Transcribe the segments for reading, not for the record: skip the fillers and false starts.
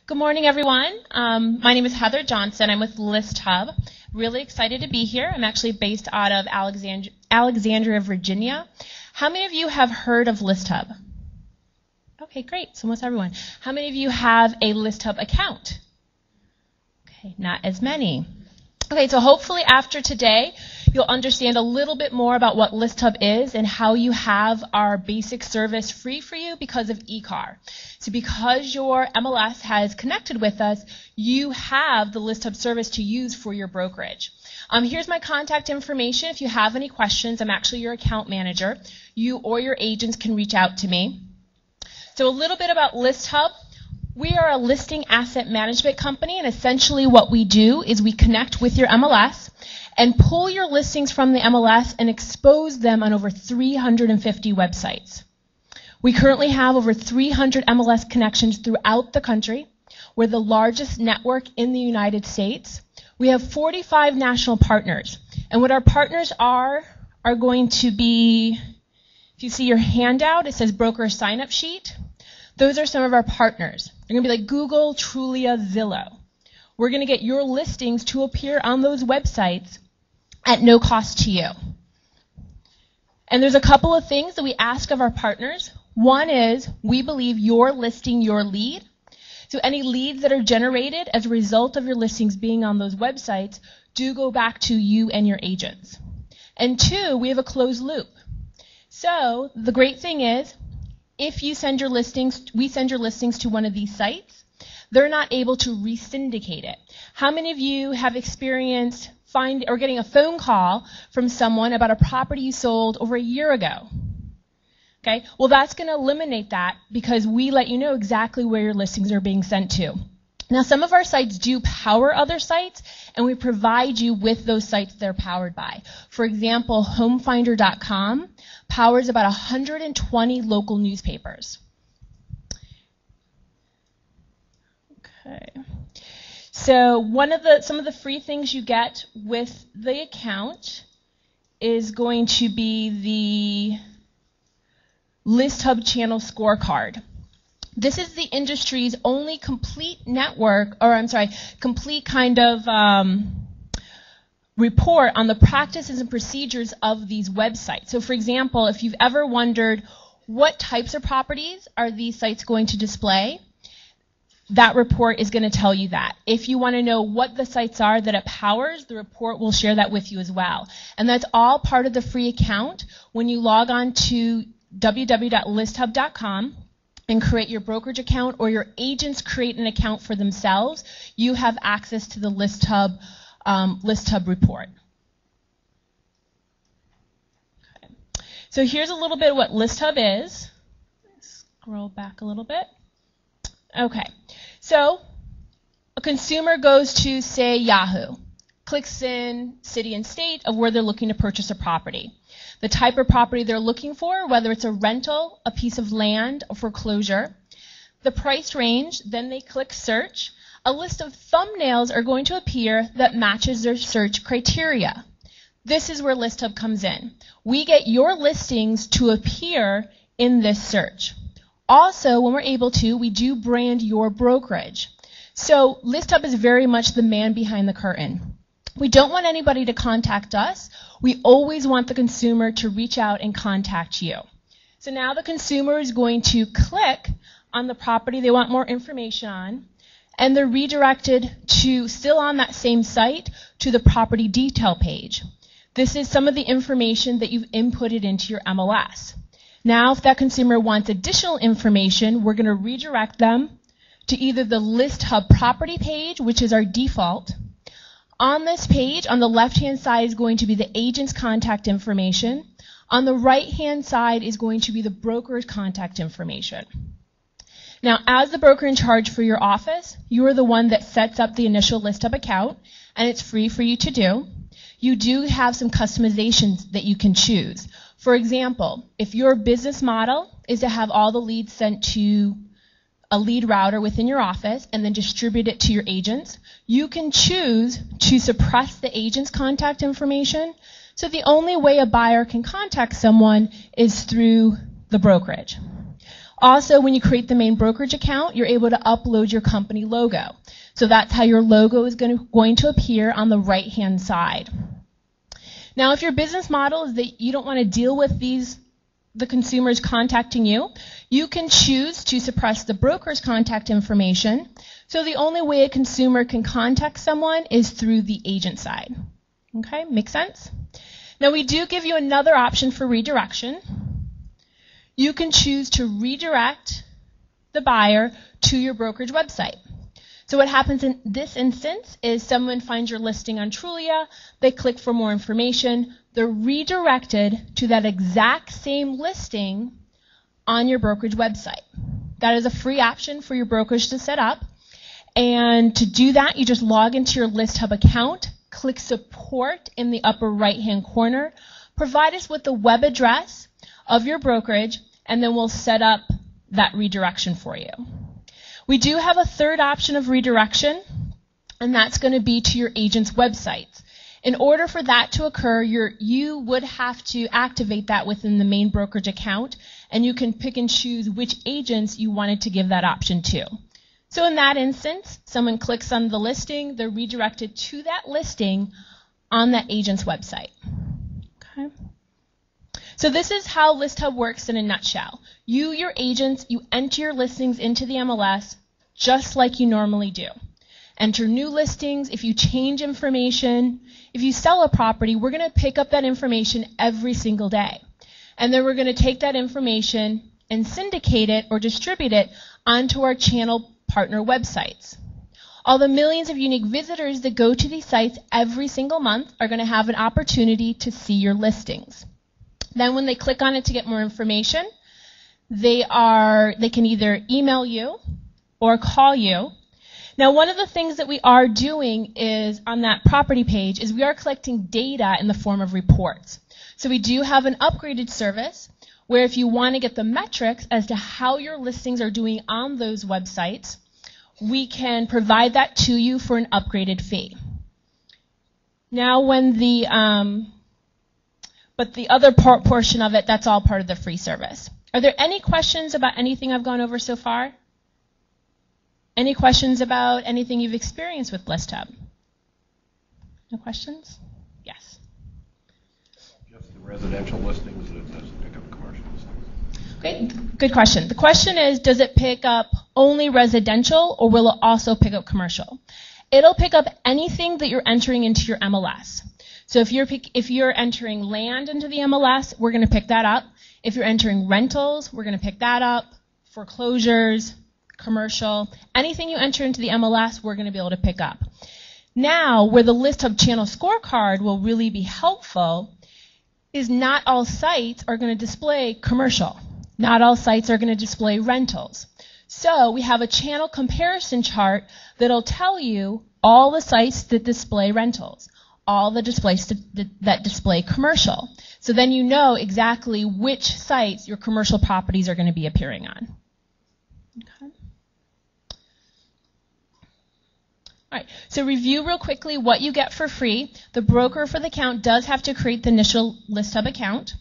Good morning, everyone. My name is Heather Johnson. I'm with ListHub. Really excited to be here. I'm actually based out of Alexandria, Virginia. How many of you have heard of ListHub? Okay, great. So almost everyone. How many of you have a ListHub account? Okay, not as many. Okay, so hopefully after today, you'll understand a little bit more about what ListHub is and how you have our basic service free for you because of ECAR. So because your MLS has connected with us, you have the ListHub service to use for your brokerage. Here's my contact information. If you have any questions, I'm actually your account manager. You or your agents can reach out to me. So a little bit about ListHub. We are a listing asset management company, and essentially what we do is we connect with your MLS and pull your listings from the MLS and expose them on over 350 websites. We currently have over 300 MLS connections throughout the country. We're the largest network in the United States. We have 45 national partners. And what our partners are going to be, if you see your handout, it says broker sign-up sheet. Those are some of our partners. They're going to be like Google, Trulia, Zillow. We're going to get your listings to appear on those websites at no cost to you. And there's a couple of things that we ask of our partners. One is we believe your listing, your lead. So any leads that are generated as a result of your listings being on those websites do go back to you and your agents. And two, we have a closed loop. So the great thing is, if you send your listings, we send your listings to one of these sites, they're not able to re-syndicate it. How many of you have experienced getting a phone call from someone about a property you sold over a year ago? Okay, well that's going to eliminate that because we let you know exactly where your listings are being sent to. Now some of our sites do power other sites, and we provide you with those sites they're powered by. For example, homefinder.com powers about 120 local newspapers. Okay. So some of the free things you get with the account is going to be the ListHub channel scorecard. This is the industry's only complete complete kind of report on the practices and procedures of these websites. So for example, if you've ever wondered what types of properties are these sites going to display, that report is going to tell you that. If you want to know what the sites are that it powers, the report will share that with you as well. And that's all part of the free account. When you log on to www.listhub.com and create your brokerage account, or your agents create an account for themselves, you have access to the ListHub report. Okay. So here's a little bit of what ListHub is. Scroll back a little bit. Okay. So a consumer goes to, say, Yahoo, clicks in city and state of where they're looking to purchase a property. The type of property they're looking for, whether it's a rental, a piece of land, or foreclosure. The price range, then they click search. A list of thumbnails are going to appear that matches their search criteria. This is where ListHub comes in. We get your listings to appear in this search. Also, when we're able to, we do brand your brokerage. So ListHub is very much the man behind the curtain. We don't want anybody to contact us. We always want the consumer to reach out and contact you. So now the consumer is going to click on the property they want more information on, and they're redirected to, still on that same site, to the property detail page. This is some of the information that you've inputted into your MLS. Now, if that consumer wants additional information, we're going to redirect them to either the ListHub property page, which is our default. On this page, on the left-hand side is going to be the agent's contact information. On the right-hand side is going to be the broker's contact information. Now, as the broker in charge for your office, you are the one that sets up the initial ListHub account, and it's free for you to do. You do have some customizations that you can choose. For example, if your business model is to have all the leads sent to a lead router within your office and then distribute it to your agents, you can choose to suppress the agent's contact information. So the only way a buyer can contact someone is through the brokerage. Also, when you create the main brokerage account, you're able to upload your company logo. So that's how your logo is going to appear on the right-hand side. Now, if your business model is that you don't want to deal with the consumers contacting you, you can choose to suppress the broker's contact information. So the only way a consumer can contact someone is through the agent side. Okay, make sense? Now, we do give you another option for redirection. You can choose to redirect the buyer to your brokerage website. So what happens in this instance is someone finds your listing on Trulia, they click for more information, they're redirected to that exact same listing on your brokerage website. That is a free option for your brokerage to set up. And to do that, you just log into your ListHub account, click support in the upper right-hand corner, provide us with the web address of your brokerage, and then we'll set up that redirection for you. We do have a third option of redirection, and that's going to be to your agent's websites. In order for that to occur, you would have to activate that within the main brokerage account, and you can pick and choose which agents you wanted to give that option to. So in that instance, someone clicks on the listing, they're redirected to that listing on that agent's website. Okay. So this is how ListHub works in a nutshell. You, your agents, you enter your listings into the MLS just like you normally do. Enter new listings. If you change information, if you sell a property, we're going to pick up that information every single day. And then we're going to take that information and syndicate it or distribute it onto our channel partner websites. All the millions of unique visitors that go to these sites every single month are going to have an opportunity to see your listings. Then when they click on it to get more information, they can either email you or call you. Now, one of the things that we are doing is on that property page is we are collecting data in the form of reports. So we do have an upgraded service where if you want to get the metrics as to how your listings are doing on those websites, we can provide that to you for an upgraded fee. Now, when but the other portion of it, that's all part of the free service. Are there any questions about anything I've gone over so far? Any questions about anything you've experienced with ListHub? No questions? Yes. Just the residential listings, that it doesn't pick up commercial listings. Great. Good question. The question is, does it pick up only residential or will it also pick up commercial? It'll pick up anything that you're entering into your MLS. So if you're entering land into the MLS, we're going to pick that up. If you're entering rentals, we're going to pick that up. Foreclosures, commercial, anything you enter into the MLS, we're going to be able to pick up. Now, where the ListHub channel scorecard will really be helpful is not all sites are going to display commercial. Not all sites are going to display rentals. So we have a channel comparison chart that'll tell you all the sites that display rentals, all the displays that display commercial. So then you know exactly which sites your commercial properties are going to be appearing on. Okay. All right, so review real quickly what you get for free. The broker for the account does have to create the initial ListHub account.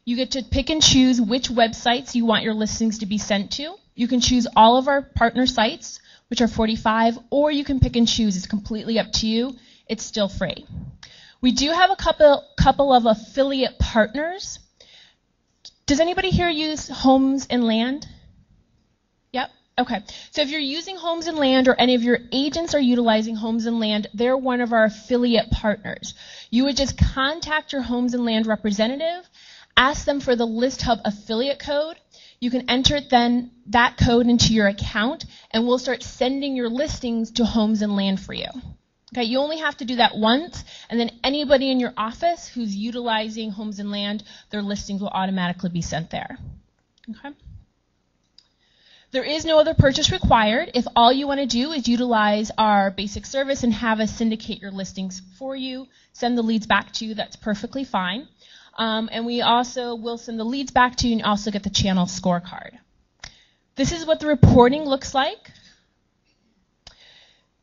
You get to pick and choose which websites you want your listings to be sent to. You can choose all of our partner sites, which are 45, or you can pick and choose. It's completely up to you. It's still free. We do have a couple of affiliate partners. Does anybody here use Homes and Land? Yep. Okay. So if you're using Homes and Land or any of your agents are utilizing Homes and Land, they're one of our affiliate partners. You would just contact your Homes and Land representative, ask them for the ListHub affiliate code. You can enter then that code into your account, and we'll start sending your listings to Homes and Land for you. Okay, you only have to do that once, and then anybody in your office who's utilizing Homes and Land, their listings will automatically be sent there. Okay. There is no other purchase required. If all you want to do is utilize our basic service and have us syndicate your listings for you, send the leads back to you, that's perfectly fine. And we also will send the leads back to you and also get the channel scorecard. This is what the reporting looks like.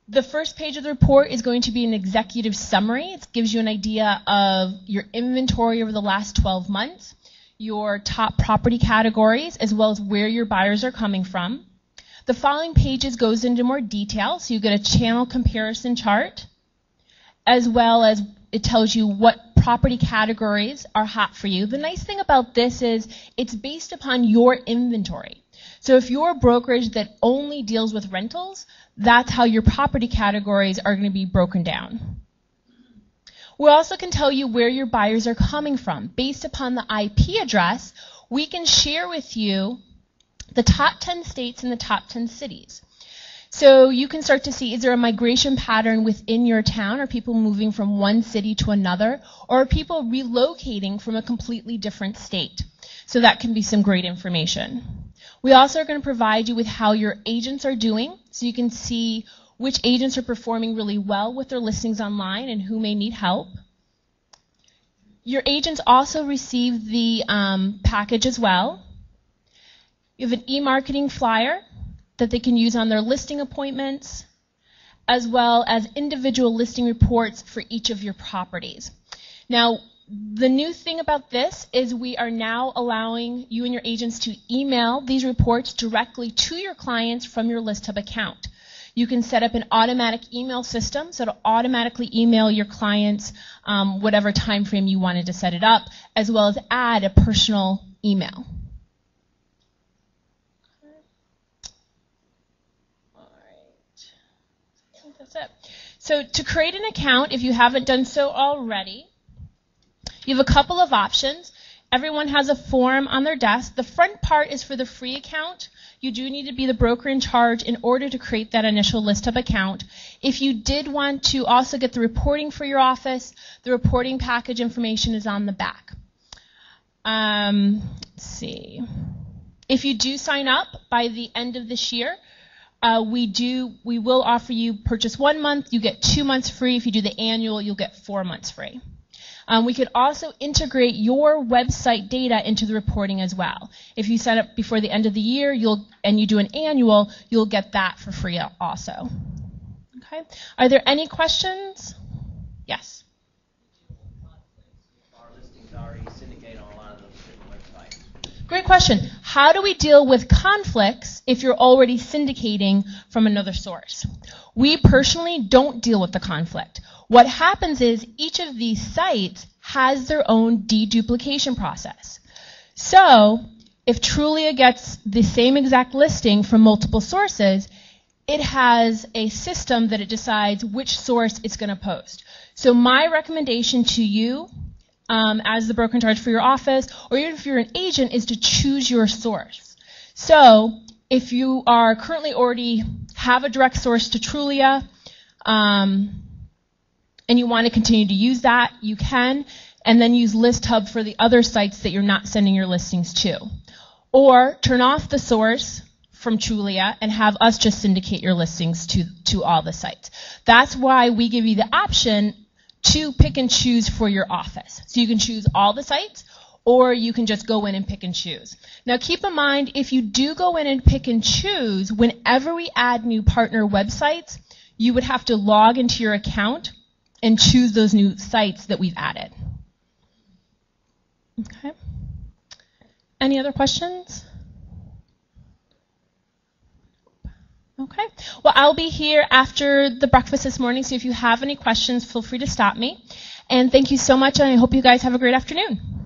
The first page of the report is going to be an executive summary. It gives you an idea of your inventory over the last 12 months. your top property categories, as well as where your buyers are coming from. The following pages goes into more detail, so you get a channel comparison chart, as well as it tells you what property categories are hot for you. The nice thing about this is it's based upon your inventory. So if you're a brokerage that only deals with rentals, that's how your property categories are going to be broken down. We also can tell you where your buyers are coming from. Based upon the IP address, we can share with you the top 10 states and the top 10 cities. So you can start to see, is there a migration pattern within your town? Are people moving from one city to another? Or are people relocating from a completely different state? So that can be some great information. We also are going to provide you with how your agents are doing, so you can see which agents are performing really well with their listings online and who may need help. Your agents also receive the package as well. You have an e-marketing flyer that they can use on their listing appointments, as well as individual listing reports for each of your properties. Now, the new thing about this is we are now allowing you and your agents to email these reports directly to your clients from your ListHub account. You can set up an automatic email system, so it'll automatically email your clients whatever time frame you wanted to set it up, as well as add a personal email. So to create an account, if you haven't done so already, you have a couple of options. Everyone has a form on their desk. The front part is for the free account. You do need to be the broker in charge in order to create that initial ListHub account. If you did want to also get the reporting for your office, the reporting package information is on the back. Let's see. If you do sign up by the end of this year, we will offer you purchase 1 month, you get 2 months free. If you do the annual, you'll get 4 months free. We could also integrate your website data into the reporting as well. If you sign up before the end of the year and you do an annual, you'll get that for free also. Okay. Are there any questions? Yes. Our listings already syndicate on a lot of those different websites. Great question. How do we deal with conflicts if you're already syndicating from another source? We personally don't deal with the conflict. What happens is each of these sites has their own deduplication process. So if Trulia gets the same exact listing from multiple sources, it has a system that it decides which source it's going to post. So my recommendation to you as the broker in charge for your office, or even if you're an agent, is to choose your source. So if you are currently already have a direct source to Trulia, and you want to continue to use that, you can, and then use ListHub for the other sites that you're not sending your listings to. Or turn off the source from Trulia and have us just syndicate your listings to all the sites. That's why we give you the option to pick and choose for your office. So you can choose all the sites, or you can just go in and pick and choose. Now keep in mind, if you do go in and pick and choose, whenever we add new partner websites, you would have to log into your account and choose those new sites that we've added. Okay. Any other questions? Okay. Well, I'll be here after the breakfast this morning, so if you have any questions, feel free to stop me. And thank you so much, and I hope you guys have a great afternoon.